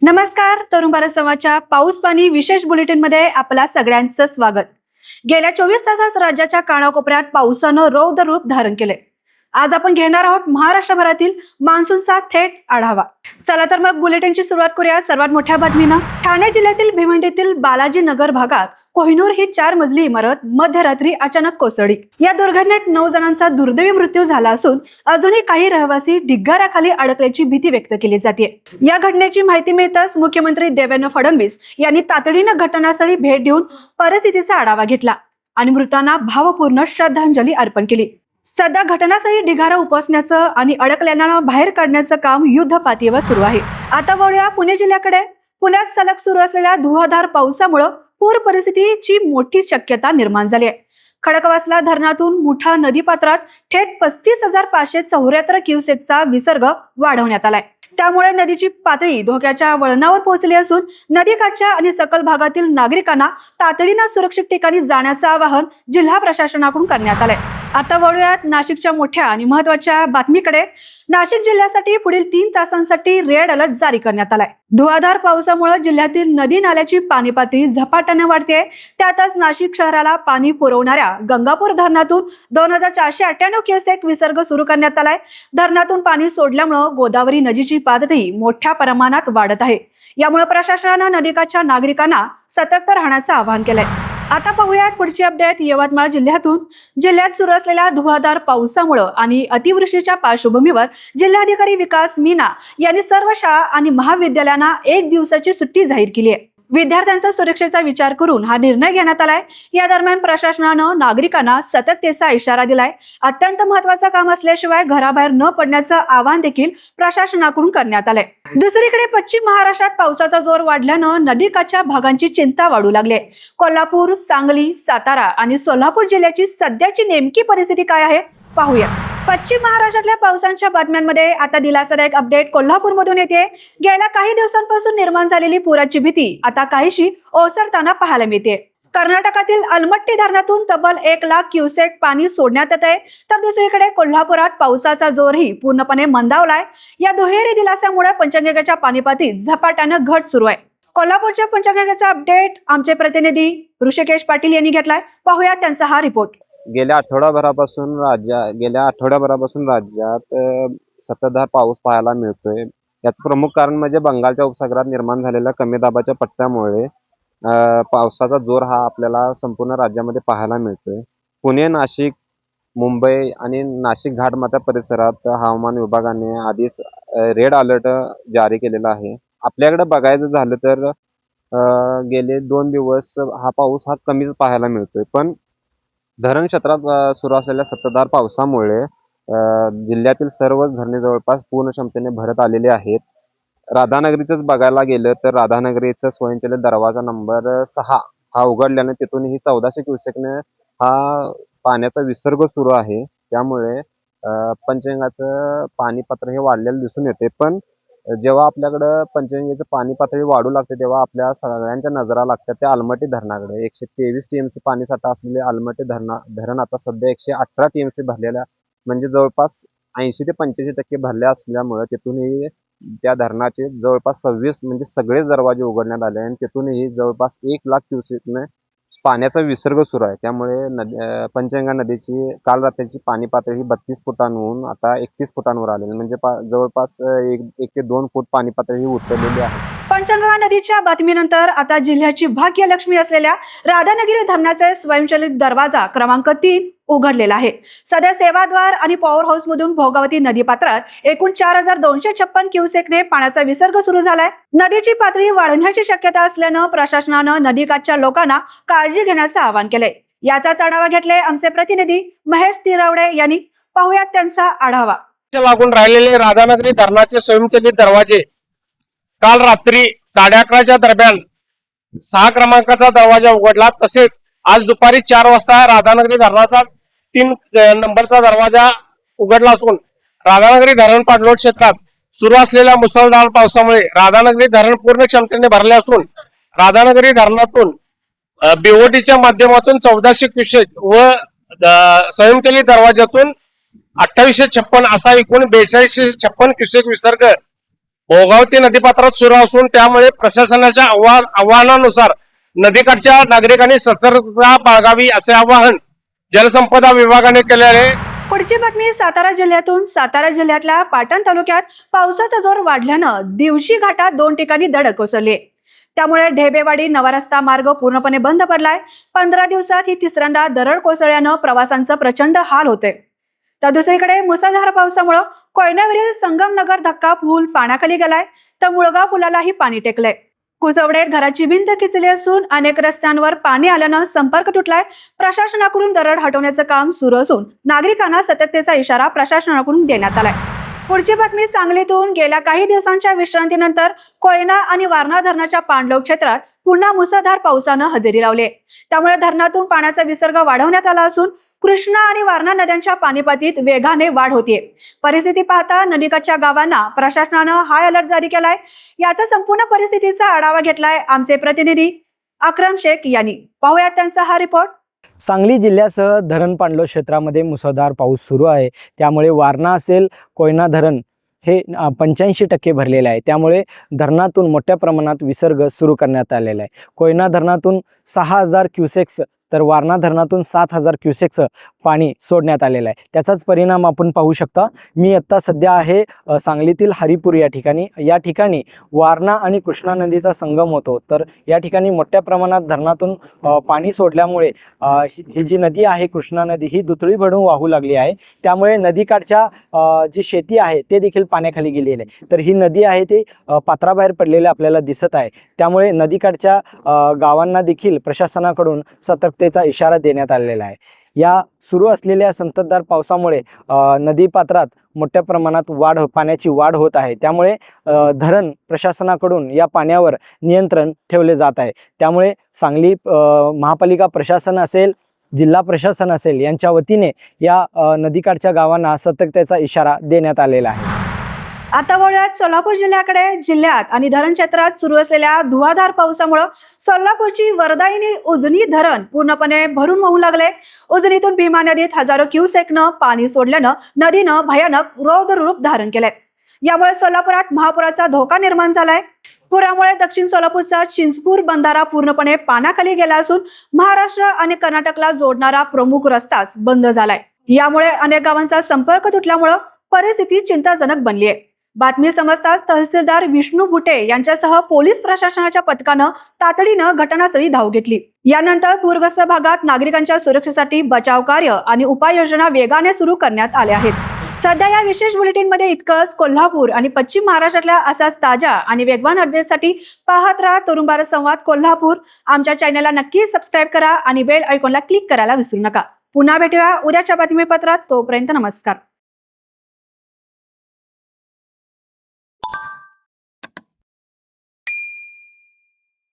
नमस्कार. तरुण भारत संवादच्या पाऊस पाणी विशेष बुलेटिनमध्ये आपल्या सगळ्यांचं स्वागत. गेल्या 24 तासात राज्याच्या कानाकोपऱ्यात पावसानं रौद्र रूप धारण केले. आज आपण घेणार आहोत महाराष्ट्रभरातील मान्सूनचा थेट आढावा. चला तर मग बुलेटिनची सुरुवात करूया सर्वात मोठ्या बातमीनं. ठाणे जिल्ह्यातील भिवंडीतील बालाजी नगर भागात कोहिनूर ही 4 मजली इमारत मध्यरात्री अचानक कोसळली. या दुर्घटनेत 9 जणांचा दुर्दैवी मृत्यू झाला असून अजूनही काही रहिवासी ढिगाऱ्याखाली अडकल्याची भीती व्यक्त केली जाते. या घटनेची माहिती मिळताच मुख्यमंत्री देवेंद्र फडणवीस यांनी तातडीनं घटनास्थळी भेट देऊन परिस्थितीचा आढावा घेतला आणि मृतांना भावपूर्ण श्रद्धांजली अर्पण केली. सध्या घटनास्थळी ढिगारा उपसण्याचं आणि अडकलेल्यांना बाहेर काढण्याचं काम युद्ध पातळीवर सुरू आहे. आता वळूया पुणे जिल्ह्याकडे. पुण्यात सलग सुरू असलेल्या धुवाधार पावसामुळे पूर परिस्थितीची मोठी शक्यता निर्माण झाली आहे. खडकवासला धरणातून मुठा नदीपात्रात थेट 35,574 क्युसेकचा विसर्ग वाढवण्यात आलाय. त्यामुळे नदीची पातळी धोक्याच्या वळणावर पोहोचली असून नदीकाठच्या आणि सखल भागातील नागरिकांना तातडीनं सुरक्षित ठिकाणी जाण्याचं आवाहन जिल्हा प्रशासनाकडून करण्यात आलंय. आता वळूयात नाशिकच्या मोठ्या आणि महत्वाच्या बातमीकडे. नाशिक जिल्ह्यासाठी पुढील 3 तासांसाठी रेड अलर्ट जारी करण्यात आलाय. धुवाधार पावसामुळे जिल्ह्यातील नदी नाल्याची पाणी पातळी झपाट्याने वाढते. त्यातच नाशिक शहराला पाणी पुरवणाऱ्या गंगापूर धरणातून 2498 क्युसेक विसर्ग सुरू करण्यात आलाय. धरणातून पाणी सोडल्यामुळे गोदावरी नदीची पातळी मोठ्या प्रमाणात वाढत आहे. यामुळे प्रशासनानं नदीकाठच्या नागरिकांना सतर्क राहण्याचं आवाहन केलंय. आता पाहूयात पुढची अपडेट. यवतमाळ जिल्ह्यात सुरू असलेल्या धुवाधार पावसामुळे आणि अतिवृष्टीच्या पार्श्वभूमीवर जिल्हाधिकारी विकास मीना यांनी सर्व शाळा आणि महाविद्यालयांना 1 दिवसाची सुट्टी जाहीर केली आहे. विद्यार्थ्यांच्या सुरक्षेचा विचार करून हा निर्णय घेण्यात आलाय. या दरम्यान प्रशासनानं नागरिकांना सतर्कतेचा इशारा दिलाय. अत्यंत महत्त्वाचं काम असल्याशिवाय घराबाहेर न पडण्याचं आवाहन देखील प्रशासनाकडून करण्यात आलंय. दुसरीकडे पश्चिम महाराष्ट्रात पावसाचा जोर वाढल्यानं नदीकाठच्या भागांची चिंता वाढू लागली आहे. कोल्हापूर, सांगली, सातारा आणि सोलापूर जिल्ह्याची सध्याची नेमकी परिस्थिती काय आहे पाहूया. पश्चिम महाराष्ट्रातल्या पावसाच्या बातम्यांमध्ये आता दिलासादायक अपडेट कोल्हापूरमधून येते. गेल्या काही दिवसांपासून निर्माण झालेली पुराची भीती आता काहीशी ओसरताना पाहायला मिळते. कर्नाटकातील अलमट्टी धरणातून तब्बल 1 लाख क्युसेक पाणी सोडण्यात येत आहे, तर दुसरीकडे कोल्हापुरात पावसाचा जोरही पूर्णपणे मंदावलाय. या दुहेरी दिलासामुळे पंचगंगेच्या पाणी पातळीत झपाट्यानं घट सुरू आहे. कोल्हापूरच्या पंचगंगेचा अपडेट आमचे प्रतिनिधी ऋषिकेश पाटील यांनी घेतलाय. पाहूया त्यांचा हा रिपोर्ट. गेल्या आठवड्याभरापासून राज्यात संततधार पाऊस पाहायला मिळतोय. याचं प्रमुख कारण म्हणजे बंगालच्या उपसागरात निर्माण झालेल्या कमी दाबाच्या पट्ट्यामुळे पावसाचा जोर हा आपल्याला संपूर्ण राज्यामध्ये पाहायला मिळतोय. पुणे, नाशिक, मुंबई आणि नाशिक घाटमाथा परिसरात हवामान विभागाने आधीच रेड अलर्ट जारी केलेला आहे. आपल्याकडे बघायचं झालं तर गेले 2 दिवस हा पाऊस हा कमीच पाहायला मिळतोय. पण धरण क्षेत्रात सुरू असलेल्या संततधार पावसामुळे जिल्ह्यातील सर्व धरणे जवळपास पूर्ण क्षमतेने भरत आलेली आहेत. राधानगरीचंच बघायला गेलं तर राधानगरीचा स्वयंचलित दरवाजा नंबर 6 हा उघडल्याने तिथूनही 1400 क्युसेकने हा पाण्याचा विसर्ग सुरू आहे. त्यामुळे पंचगंगाचं पाणी पात्र हे वाढलेलं दिसून येते. पण जेव्हा आपल्याकडं पंचगंगेचं पाणी पातळी वाढू लागते तेव्हा आपल्या सगळ्यांच्या नजरा लागतात त्या अलमट्टी धरणाकडे. 123 TMC पाणी साठा असलेले अलमट्टी धरण आता सध्या 118 TMC भरलेल्या, म्हणजे जवळपास 80 ते 85% भरल्या असल्यामुळे तिथूनही त्या धरणाचे जवळपास 26 म्हणजे सगळेच दरवाजे उघडण्यात आले आणि तिथूनही जवळपास 1 लाख क्युसेकने पाण्याचा विसर्ग सुरू आहे. त्यामुळे पंचगंगा नदीची काल रात्रीची पाणी पातळी 32 फुटांहून आता 31 फुटांवर आलेली, म्हणजे जवळपास 1 ते 2 फूट पाणी पातळी उतरलेली आहे. पंचगंगा नदीच्या बातमीनंतर आता जिल्ह्याची भाग्यलक्ष्मी असलेल्या राधानगरी धरणाचे स्वयंचलित दरवाजा क्रमांक 3 उघडलेला आहे. सध्या सेवाद्वार आणि पॉवर हाऊस मधून भोगावती नदीपात्रात एकूण 4256 क्युसेकने पाण्याचा विसर्ग सुरू झालाय. नदीची पातळी वाढण्याची शक्यता असल्यानं प्रशासनानं नदीकाठच्या लोकांना काळजी घेण्याचं आवाहन केलंय. याचाच आढावा घेतलाय आमचे प्रतिनिधी महेश तिरावडे यांनी. पाहूयात त्यांचा आढावा. लागून राहिलेले राधानगरी धरणाचे स्वयंचलित दरवाजे काल रात्री 11:30च्या दरम्यान 6 क्रमांकाचा दरवाजा उघडला. तसेच आज दुपारी 4 वाजता राधानगरी धरणाचा 3 नंबरचा दरवाजा उघडला असून राधानगरी धरण पाणलोट क्षेत्रात सुरू असलेल्या मुसळधार पावसामुळे राधानगरी धरण पूर्ण क्षमतेने भरले असून राधानगरी धरणातून बीओटीच्या माध्यमातून 1400 क्युसेक व स्वयंचलित दरवाजातून 2856 असा एकूण 4256 क्युसेक विसर्ग भोगावती नदीपात्रात सुरू असून त्यामुळे प्रशासनाच्या आव्हानानुसार नदीकाठच्या नागरिकांनी सतर्कता बाळगावी असे आवाहन जलसंपदा विभागाने केले आहे. पुढची बातमी सातारा जिल्ह्यातून. सातारा जिल्ह्यातल्या पाटण तालुक्यात पावसाचा जोर वाढल्यानं दिवशी घाटात 2 ठिकाणी दडक कोसळली. त्यामुळे ढेबेवाडी नवा रस्ता मार्ग पूर्णपणे बंद पडलाय. 15 दिवसात ही तिसऱ्यांदा दरड कोसळल्यानं प्रवाशांचा प्रचंड हाल होते. तर दुसरीकडे मुसळधार पावसामुळे कोयनावरील संगमनगर धक्का पूल पाण्याखाली गेलाय, तर मुळगाव पुलालाही पाणी टेकलंय. कुजवडेत घराची भिंत खिचली असून अनेक रस्त्यांवर पाणी आल्यानं संपर्क तुटलाय. प्रशासनाकडून दरड हटवण्याचं काम सुरू असून नागरिकांना सतर्कतेचा इशारा प्रशासनाकडून देण्यात आलाय. पुढची बातमी सांगलीतून. गेल्या काही दिवसांच्या विश्रांतीनंतर कोयना आणि वारणा धरणाच्या पाणलोट क्षेत्रात पुन्हा मुसळधार पावसानं हजेरी लावली. त्यामुळे धरणातून पाण्याचा विसर्ग वाढवण्यात आला असून कृष्णा आणि वारणा नद्यांच्या पाणीपातीत वेगाने वाढ होतीये. परिस्थिती पाहता नदीकाठच्या गावांना प्रशासनानं हाय अलर्ट जारी केलाय. याचा संपूर्ण परिस्थितीचा आढावा घेतलाय आमचे प्रतिनिधी अक्रम शेख यांनी. पाहूयात त्यांचा हा रिपोर्ट. सांगली जिल्ह्यासह धरण पाणलोट क्षेत्रामध्ये मुसळधार पाऊस सुरू आहे. त्यामुळे वारणा असेल, कोयना धरण हे 85% भरलेले आहे. त्यामुळे धरणातून मोठ्या प्रमाणात विसर्ग सुरू करण्यात आलेला आहे. कोयना धरणातून 6000 क्युसेक्स तर वारणा धरणातून 7000 क्युसेक्स पाणी सोडण्यात आलेलं आहे. त्याचाच परिणाम आपण पाहू शकता. मी आत्ता सध्या आहे सांगलीतील हरिपूर या ठिकाणी. या ठिकाणी वारणा आणि कृष्णा नदीचा संगम होतो. तर या ठिकाणी मोठ्या प्रमाणात धरणातून पाणी सोडल्यामुळे ही जी नदी आहे कृष्णा नदी ही दुथडी भरून वाहू लागली आहे. त्यामुळे नदीकाठच्या जी शेती आहे ते देखील पाण्याखाली गेलेली आहे. तर ही नदी आहे ती पात्राबाहेर पडलेली आपल्याला दिसत आहे. त्यामुळे नदीकाठच्या गावांना देखील प्रशासनाकडून सतर्कतेचा इशारा देण्यात आलेला आहे. या सुरू असलेल्या संततधार पावसामुळे नदी पात्रात मोठ्या प्रमाणात पाण्याची वाढ होत आहे. त्यामुळे धरण प्रशासनाकडून या पाण्यावर नियंत्रण ठेवले जात आहे. त्यामुळे सांगली महापालिका प्रशासन असेल, जिल्हा प्रशासन असेल यांच्या वतीने या नदीकाठच्या गावांना सतर्कतेचा इशारा देण्यात आलेला आहे. आता वळूयात सोलापूर जिल्ह्याकडे. जिल्ह्यात आणि धरण क्षेत्रात सुरू असलेल्या धुवाधार पावसामुळे सोलापूरची वरदायिनी उजनी धरण पूर्णपणे भरून वाहू लागले. उजनीतून भीमा नदीत हजारो क्युसेकनं पाणी सोडल्यानं नदीनं भयानक रौद्र रूप धारण केलंय. यामुळे सोलापुरात महापुराचा धोका निर्माण झालाय. पुरामुळे दक्षिण सोलापूरचा चिंचपूर बंधारा पूर्णपणे पाण्याखाली गेला असून महाराष्ट्र आणि कर्नाटकला जोडणारा प्रमुख रस्ताच बंद झालाय. यामुळे अनेक गावांचा संपर्क तुटल्यामुळे परिस्थिती चिंताजनक बनली आहे. बातमी समजताच तहसीलदार विष्णू बुटे यांच्यासह पोलीस प्रशासनाच्या पथकानं तातडीनं घटनास्थळी धाव घेतली. यानंतर पूरग्रस्त भागात नागरिकांच्या सुरक्षेसाठी बचाव कार्य आणि उपाययोजना वेगाने सुरू करण्यात आल्या आहेत. सध्या या विशेष बुलेटिनमध्ये इतकंच. कोल्हापूर आणि पश्चिम महाराष्ट्रातल्या असाच ताज्या आणि वेगवान अपडेटसाठी पाहत राहा तरुण भारत संवाद कोल्हापूर. आमच्या चॅनलला नक्की सबस्क्राईब करा आणि बेल आयकॉनला क्लिक करायला विसरू नका. पुन्हा भेटूया उद्याच्या बातमीपत्रात. तोपर्यंत नमस्कार.